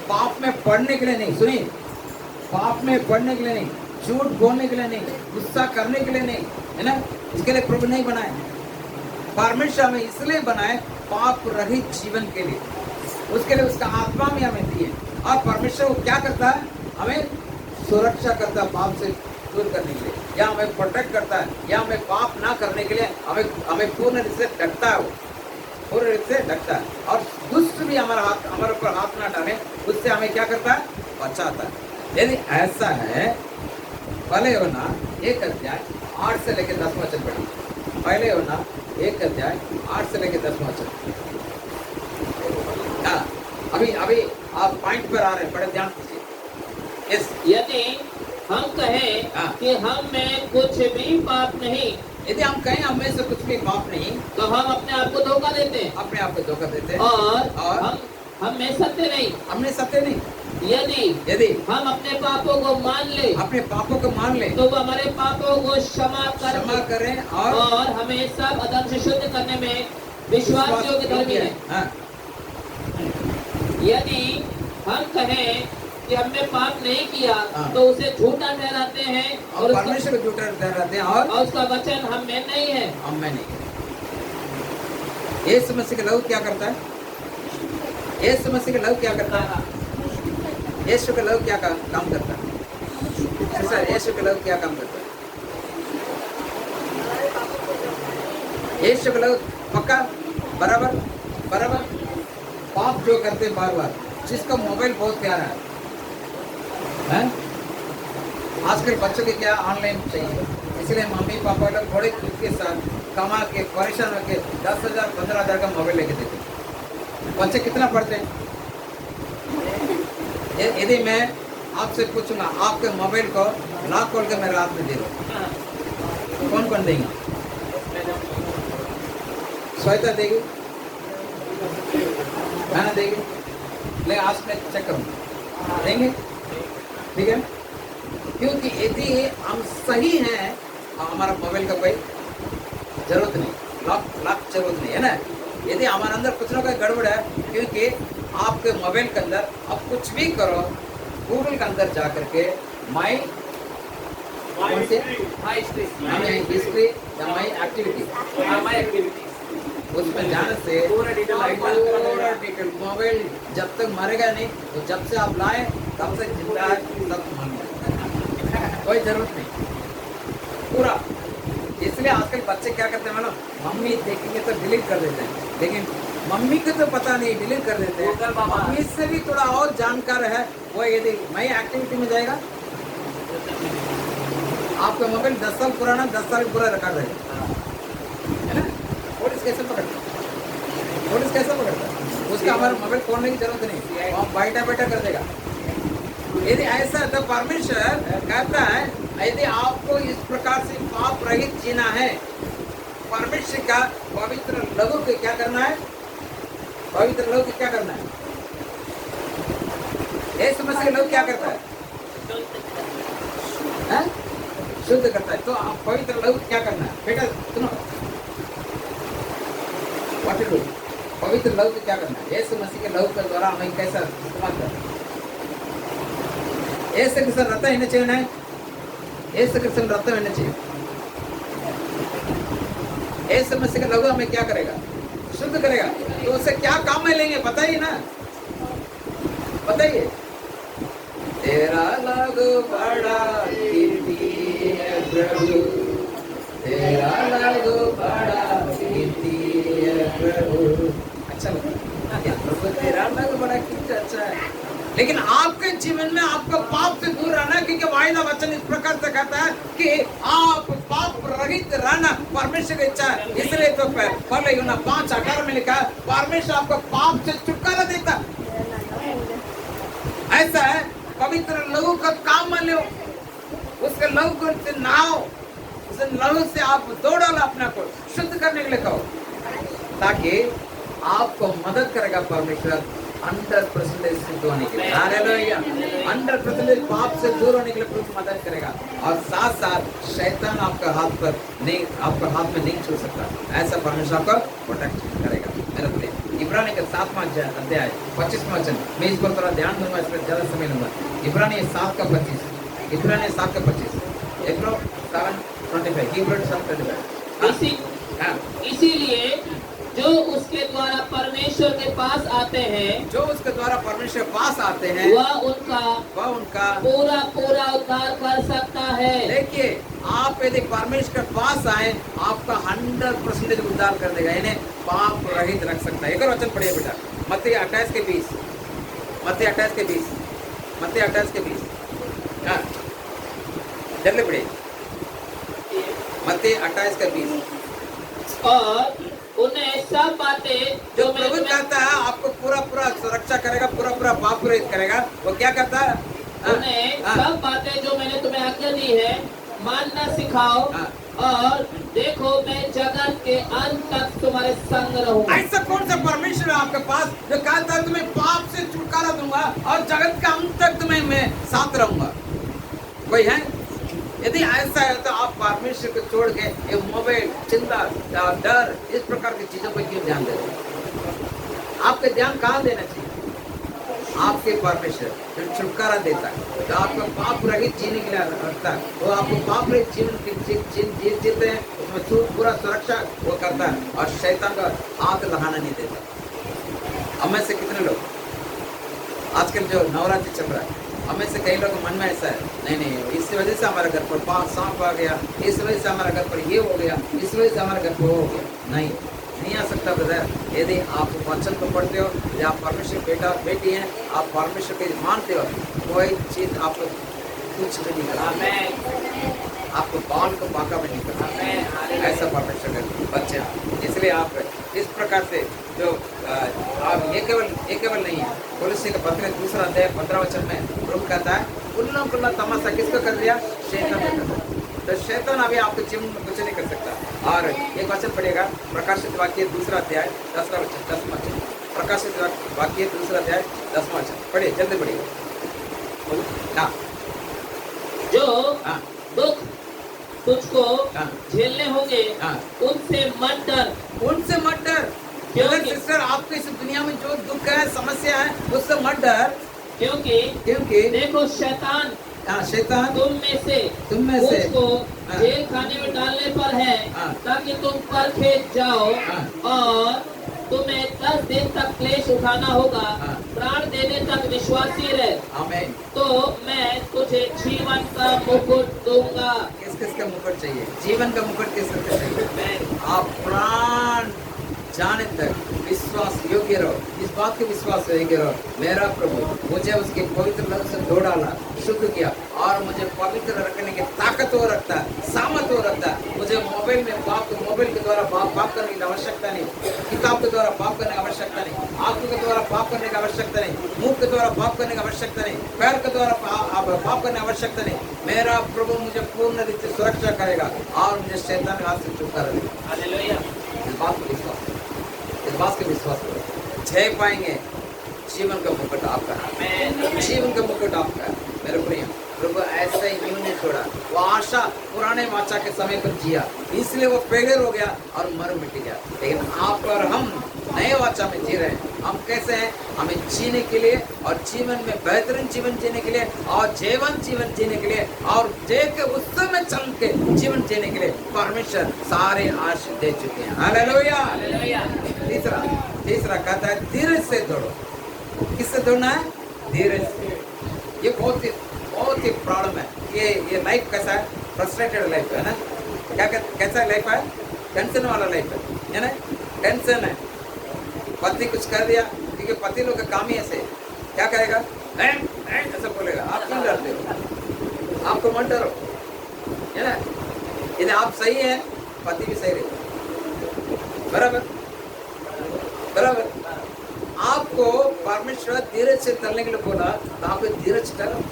पाप में पढ़ने के लिए नहीं, सुनिए, पाप में पढ़ने के लिए नहीं, झूठ बोलने के लिए नहीं, गुस्सा करने के लिए नहीं, है ना, इसके लिए प्रभु नहीं बनाए। परमेश्वर हमें इसलिए बनाए पाप रहित जीवन के लिए, उसके लिए उसका आत्मा में हमें दिए। और परमेश्वर वो क्या करता है? हमें सुरक्षा करता है पाप से दूर करने के लिए, या हमें प्रोटेक्ट करता है, या हमें पाप ना करने के लिए हमें पूर्ण रूप से ढकता है, वो पूर्ण रूप से ढकता है। और दुष्ट भी हमारे ऊपर हाथ ना डाले, उससे हमें क्या करता है? बचाता है। यदि ऐसा है, पहले यूहन्ना 1 अध्याय 8 से लेकर 10 वचन पढ़िए। पहले यूहन्ना 1 अध्याय 8 से लेकर 10 वचन। हाँ, अभी आप पॉइंट पर आ रहे हैं, बड़े ध्यान दीजिए। यस, यदि हम कहें हाँ। कि हम में कुछ भी पाप नहीं, यदि हम कहें हम में से कुछ भी पाप नहीं, तो हम अपने आप को धोखा देते हैं अपने आप को धोखा देते हैं और हम में सत्य नहीं। हमने सत्य नहीं। यदि हम अपने पापों को मान ले, अपने पापों को मान ले, तो वो हमारे पापों को क्षमा करें और हमें सब अधर्म से शुद्ध करने में विश्वास योग्य धर्मी है। हाँ। यदि हम कहें कि हमने पाप नहीं किया, हाँ। तो उसे झूठा ठहराते हैं और परमेश्वर को झूठा ठहराते हैं और उसका वचन हम में नहीं है। हम में नहीं। यीशु मसीह का लहू क्या करता है? यीशु मसीह का लहू क्या करता है? यीशु का लहू क्या काम करता है? सर, यीशु का लहू क्या काम करता है? यीशु का लहू पक्का बराबर पाप जो करते बार बार, जिसका मोबाइल बहुत प्यारा है, आजकल बच्चों के क्या ऑनलाइन चाहिए, इसलिए मम्मी पापा लोग थोड़े खुद के साथ कमा के परेशान होकर 10,000 15,000 का मोबाइल लेके देते। बच्चे कितना पढ़ते हैं? यदि मैं आपसे पूछूंगा आपके मोबाइल को लॉक खोल के मैं रात में दे दूँ, कौन कौन देंगे? श्वेता देगी, मैंने देगी, ले आज मैं चेक करूँगा, देंगे? ठीक है, क्योंकि यदि हम सही हैं हमारा मोबाइल का कोई जरूरत नहीं, लॉक जरूरत नहीं है ना। यदि हमारे अंदर कुछ ना कोई गड़बड़ है, क्योंकि आपके मोबाइल के अंदर आप कुछ भी करो, गूगल के अंदर जा करके माई हिस्ट्री या माई एक्टिविटी उसमें जाने से पूरा डिटेल मोबाइल जब तक मरेगा नहीं, तो जब से आप लाए तब से जिंदा है, तब मर कोई जरूरत नहीं पूरा। इसलिए आजकल बच्चे क्या करते हैं मानो, मम्मी देखेंगे तो डिलीट कर देते हैं, लेकिन मम्मी को तो पता नहीं डिलीट कर देते हैं। मम्मी से भी थोड़ा और जानकार है वो, यदि माई एक्टिविटी में जाएगा आपका मोबाइल 10 साल पुराना 10 साल पूरा रखा रहेगा, है ना। पुलिस कैसे पकड़ता है? उसका हमारा मोबाइल खोलने की जरूरत नहीं, वो बैठा कर देगा। यदि ऐसा तो परमेश्वर कहता है यदि आपको इस प्रकार से पाप रहित जीना है, परमेश्वर का पवित्र लहू के क्या करना है? पवित्र लहू के क्या करना है? यीशु मसीह लहू क्या करता है? शुद्ध करता है। तो आप पवित्र लहू क्या करना है? बेटा सुनो, व्हाट टू डू? पवित्र लहू को क्या करना है? यीशु मसीह के लहू के द्वारा हमें कैसा इस्तेमाल करना है? यीशु कृष्ण रत्न होना चाहिए ना, यीशु कृष्ण रत्न होना चाहिए। यीशु मसीह का लहू हमें क्या करेगा? शुद्ध करेगा। तो उससे क्या काम में लेंगे बताइए ना, बताइए। तेरा लहू बड़ा कीमती है प्रभु, तेरा लहू बड़ा कीमती है प्रभु। अच्छा लगता है प्रभु, तेरा लहू बड़ा कीमती, अच्छा है। लेकिन आपके जीवन में आपको पाप से दूर रहना, क्योंकि वायदा वचन इस प्रकार से कहता है कि आप पाप रहित रहना परमेश्वर की इच्छा है। इसलिए तो पहले यूना 5:18 में लिखा है परमेश्वर आपको पाप से छुटकारा देता। ऐसा है, पवित्र लहू का काम मान लो, उसके लहू को से नहाओ, उस लहू से आप दौड़ो अपने को शुद्ध करने के लिए कहो, ताकि आपको मदद करेगा परमेश्वर 100% सिद्ध होने के लिए। हालेलुया, 100% पाप से दूर होने के लिए प्रभु मदद करेगा। और साथ साथ शैतान आपका हाथ पर नहीं, आपका हाथ में नहीं छू सकता, ऐसा परमेश्वर आपको प्रोटेक्ट करेगा। मेरा प्रिय इब्रानी का 7वां अध्याय 25वां वचन, मैं इस पर थोड़ा ध्यान दूंगा, इसमें ज्यादा समय लूंगा। इब्रानी 7:25, इब्रानी 7:25, Hebrew 7:25, Hebrew 7:25। इसीलिए जो उसके द्वारा परमेश्वर के पास आते हैं, जो उसके द्वारा परमेश्वर के पास आते हैं, वह उनका पूरा उद्धार कर सकता है। देखिए, आप यदि परमेश्वर के पास आए, आपका 100% उद्धार कर देगा, इन्हें पाप रहित रख सकता है। एक और वचन पढ़िए बेटा, मत्ती 28:20, मत्ती 28:20, मत्ती 28:20, हाँ जल्दी पढ़िए, मत्ती 28:20। और उन्हें सब बातें जो प्रभु कहता है आपको पूरा सुरक्षा करेगा, पूरा पाप रहित करेगा, वो क्या करता है? उन्हें सब बातें जो मैंने तुम्हें आज्ञा दी है मानना सिखाओ, और देखो मैं जगत के अंत तक तुम्हारे संग रहूंगा। ऐसा कौन सा परमेश्वर है आपके पास जो कहता है तुम्हें पाप से छुटकारा दूंगा और जगत के अंत तक तुम्हें मैं साथ रहूंगा? कोई है? यदि ऐसा है तो आप परमेश्वर को छोड़ के ये मोबाइल, चिंता, डर, इस प्रकार की चीजों पर क्यों ध्यान दे रहे हैं? आपका ध्यान कहाँ देना चाहिए? आपके परमेश्वर जो छुटकारा देता है, जो आपको पाप रहित जीने के लिए रखता है, वो आपको पाप रहित जीवन जीते हैं, उसमें पूरा सुरक्षा वो करता है और शैतान का हाथ लगाना नहीं देता। हमें से कितने लोग आजकल जो नवरात्रि चल रहा है, हमें से कई लोग मन में ऐसा है, नहीं इस वजह से हमारे घर पर सांप आ गया, इस वजह से हमारे घर पर ये हो गया, इस वजह से हमारे घर पर वो हो गया। नहीं आ सकता ब्रदर। यदि आप वचन को पढ़ते हो, या आप परमेश्वर बेटा बेटी हैं, आप परमेश्वर को मानते हो, कोई चीज़ आपको कुछ भी नहीं कर सकता। आमेन आपको बाल को बांका भी नहीं कर सकता। आमेन ऐसा परमेश्वर के बच्चे हैं। इसलिए आप इस प्रकार से जो आप ये केवल नहीं है। पुलिस का पत्र 2 अध्याय 15 वचन में प्रभु कहता है उल्लम कुल्ला तमाशा किसको कर दिया? शैतान ने कर दिया। तो शैतान अभी आपके जीवन में कुछ नहीं कर सकता। और एक वचन पढ़ेगा प्रकाशित वाक्य 2 अध्याय 10वां वचन 10वां वचन। प्रकाशित वाक्य 2 अध्याय 10वां वचन पढ़िए, जल्दी पढ़िए। हाँ जो हाँ दुख तुझको हाँ झेलने होंगे हाँ। उनसे मत डर, उनसे मत डर। क्योंकि- सिस्टर आपको इस दुनिया में जो दुख है समस्या है उससे मत डर, क्योंकि देखो शैतान शैतान तुम में से हाँ। को जेल खाने में डालने पर है हाँ। ताकि तुम परखे जाओ हाँ। और तुम्हें 10 दिन तक क्लेश उठाना होगा। हाँ। प्राण देने तक विश्वासी रह आमीन। तो मैं तुझे जीवन का मुकुट दूंगा। किस किस का मुकुट चाहिए? जीवन का मुकुट किस किस का चाहिए? आमीन। आप प्राण जाने तक विश्वास योग्य रहो। इस बात के विश्वास योग्य रहो मेरा प्रभु मुझे उसके पवित्र लहू से धो डाला, शुद्ध किया और मुझे पवित्र रखने की ताकत वो रखता है, सामर्थ वो रखता है। मुझे मोबाइल के द्वारा पाप करने की आवश्यकता नहीं, किताब के द्वारा पाप करने की आवश्यकता नहीं, आंखों के द्वारा पाप करने की आवश्यकता नहीं, मुंह के द्वारा पाप करने की आवश्यकता नहीं, पैर के द्वारा पाप करने की आवश्यकता नहीं। मेरा प्रभु मुझे पूर्ण रीति से सुरक्षा करेगा और मुझे शैतान के हाथ से छुटकारा देगा। हालेलुया। इस बात को विश्वास करो, इस बात के विश्वास करो, जय पाएंगे। जीवन का मुकुट आपका है, आमीन। जीवन का मुकुट आपका है। मेरे प्रिय प्रभु ऐसे ही नहीं छोड़ा, वो आशा पुराने वाचा के समय पर जिया, इसलिए वो फेलियर हो गया और मर मिट गया। लेकिन आप और हम नए वाचा में जी रहे हैं। हम कैसे हैं? हमें जीने के लिए और जीवन में बेहतरीन जीवन जीने के लिए और जीवन जीने के लिए और जय के उत्सव में चल के जीवन जीने के लिए परमेश्वर सारे आशीष दे चुके हैं। हालेलुया। हालेलुया। तीसरा कहता है धीरज से दौड़ो। किससे दौड़ना है? धीरज से। ये बहुत ही प्रॉब्लम है। ये लाइफ कैसा है? फ्रस्ट्रेटेड लाइफ है ना। कैसा लाइफ है? टेंशन वाला लाइफ है ना। टेंशन है, पति कुछ कर दिया, क्योंकि पति लोग का काम ही ऐसे क्या करेगा? ऐसा बोलेगा। आप क्यों डरते हो? आपको मत डरो, है ना। यदि आप सही है पति भी सही रहेगा। बराबर। आपको परमेश्वर धीरज से चलने के लिए बोला तो आप धीरज करो।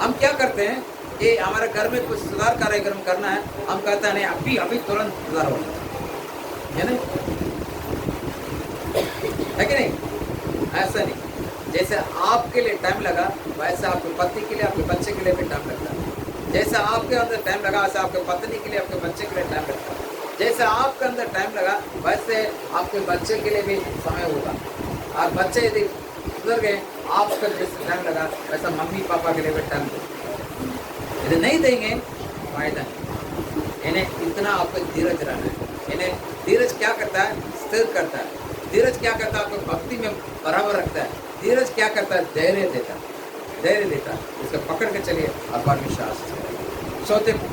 हम क्या करते हैं कि हमारे घर में कुछ सुधार कार्यक्रम करना है, हम कहते हैं नहीं अभी तुरंत सुधार होना है ना, है कि नहीं? ऐसा नहीं। जैसे आपके लिए टाइम लगा वैसे आपके पति के लिए, आपके बच्चे के लिए भी टाइम लगता है। जैसे आपके अंदर टाइम लगा वैसे आपके पत्नी के लिए, आपके बच्चे के लिए टाइम लगता है। जैसे आपके अंदर टाइम लगा वैसे आपके बच्चे के लिए भी समय होगा। और बच्चे यदि सुधर गए, आपका जैसे टाइम लगा वैसा मम्मी पापा के लिए भी टाइम दो। यदि नहीं देंगे फायदा नहीं। इन्हें इतना आपको धीरज रहना है। इन्हें धीरज क्या करता है? स्थिर करता है। धीरज क्या करता है? आपको भक्ति में बराबर रखता है। धीरज क्या करता है? धैर्य देता है। इसको पकड़ के चलिए और परमेश्वर आशीष करेगा।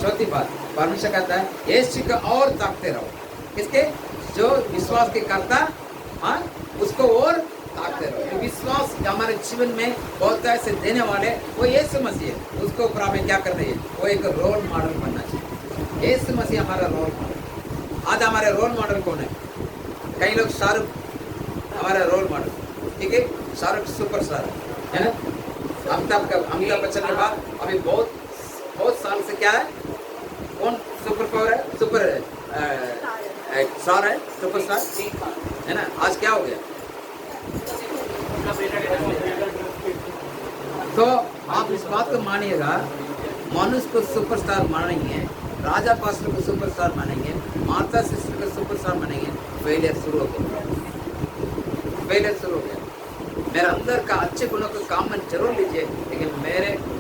चौथी बात परमेश्वर कहता है यीशु को और ताकते रहो। किसके? जो विश्वास के करता उसको और ताकते रहो। विश्वास हमारे जीवन में बहुत ऐसे देने वाले वो यीशु मसीह है। उसको ऊपर हमें क्या करना है? वो एक रोल मॉडल बनना चाहिए। यीशु मसीह हमारा रोल मॉडल। आज हमारे रोल मॉडल कौन है? कई लोग शाहरुख हमारा रोल मॉडल, ठीक है। शाहरुख सुपरस्टार है ना। अमिताभ बच्चन के बाद अभी बहुत साल से क्या है? कौन सुपर पावर है? स्टार है, सुपरस्टार है ना। आज क्या हो गया? तो आप इस बात को मानिएगा, मनुष्य को सुपरस्टार मानेंगे, राजा पास्टर को सुपरस्टार मानेंगे, माता सिस्टर को सुपरस्टार मानेंगे, फेलियर शुरू हो गया। मेरे अंदर का अच्छे गुणों को काम में जरूर लीजिए, लेकिन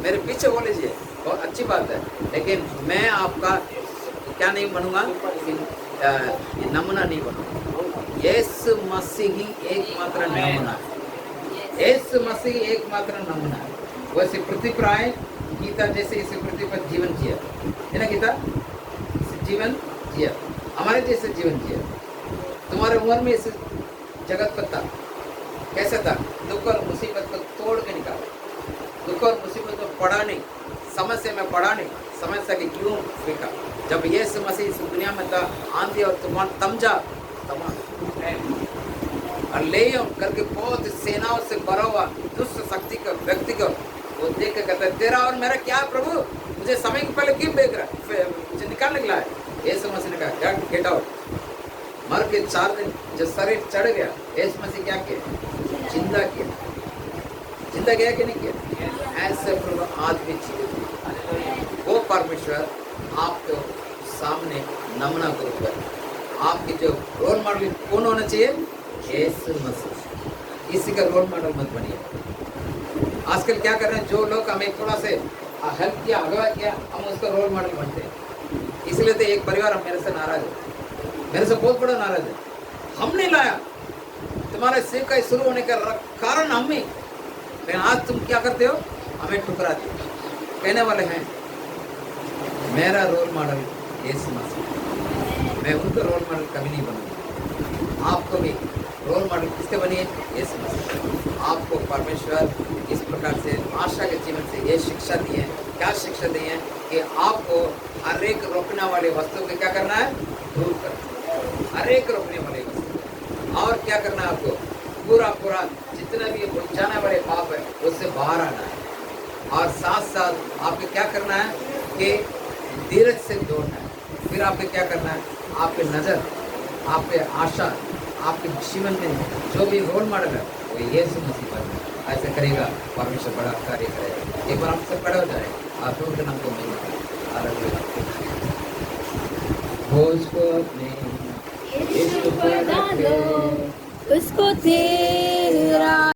मेरे पीछे वो लीजिए, बहुत अच्छी बात है। लेकिन मैं आपका क्या नहीं बनूंगा? नमूना नहीं बनूंगा। यीशु मसीह ही एकमात्र नमूना है। यीशु मसीह एकमात्र नमूना है। वैसे पृथ्वी पर आए गीता जैसे इस पृथ्वी पर जीवन जिया है ना। गीता जीवन जिया, हमारे जैसे जीवन जिया। तुम्हारे उम्र में इस जगत पर था, कैसा था? दुख और मुसीबत को तोड़ के निकाला। दुख और मुसीबत को पड़ा नहीं, समस्या में पड़ा नहीं, समस्या की क्यों फेंका। जब यीशु मसीह इस दुनिया में था, आंधी और तूफान थम जा, और लेयोन करके बहुत सेनाओं से भरा हुआ दुष्ट शक्ति का व्यक्ति को वो देख के कहता है, तेरा और मेरा क्या है प्रभु, मुझे समय के पहले क्यों देख रहा है, मुझे निकाल निकला है। यीशु मसीह ने कहा गेट आउट। मर के 4 दिन जब शरीर चढ़ गया, यीशु मसीह क्या किया, जिंदा किया। जिंदा किया कि नहीं किया? ऐसे प्रभु आज भी जीवित, वो परमेश्वर आपके सामने नमूना के रूप में, आपके जो रोल मॉडल कौन होना चाहिए, यीशु मसीह। इसी का रोल मॉडल मत बनिए। आजकल क्या कर रहे हैं, जो लोग हमें थोड़ा से हेल्प किया, अगवा किया, हम उसका रोल मॉडल बनते हैं। इसलिए तो एक परिवार मेरे से नाराज है, मेरे से बहुत बड़ा नाराज है। हम नहीं लाया, तुम्हारे सेवकाई शुरू होने का कारण हम ही, लेकिन आज तुम क्या करते हो, हमें ठुकराते हो। कहने वाले हैं मेरा रोल मॉडल यीशु मसीह, मैं उनका रोल मॉडल कभी नहीं बनूंगा। आपको भी रोल मॉडल किसके बनिए, यीशु मसीह। आपको परमेश्वर इस प्रकार से आशा के जीवन से ये शिक्षा दी है। क्या शिक्षा दी है कि आपको हर एक रोकने वाले वस्तु को क्या करना है, दूर करना, हर एक रोकने वाले वस्तु। और क्या करना है आपको, पूरा जितना भी जाने वाले पाप है उससे बाहर आना है। और साथ साथ आपको क्या करना है कि धीरज से दौड़ना है। फिर आपको क्या करना है, आपके नज़र, आपके आशा, आपके जीवन में जो भी रोल मॉडल है वो यीशु मसीह पर ऐसे करेगा, परमेश्वर बड़ा कार्य करेगा। एक बार हम सब खड़े हो जाए, आप लोगों के नाम को उसको तेरा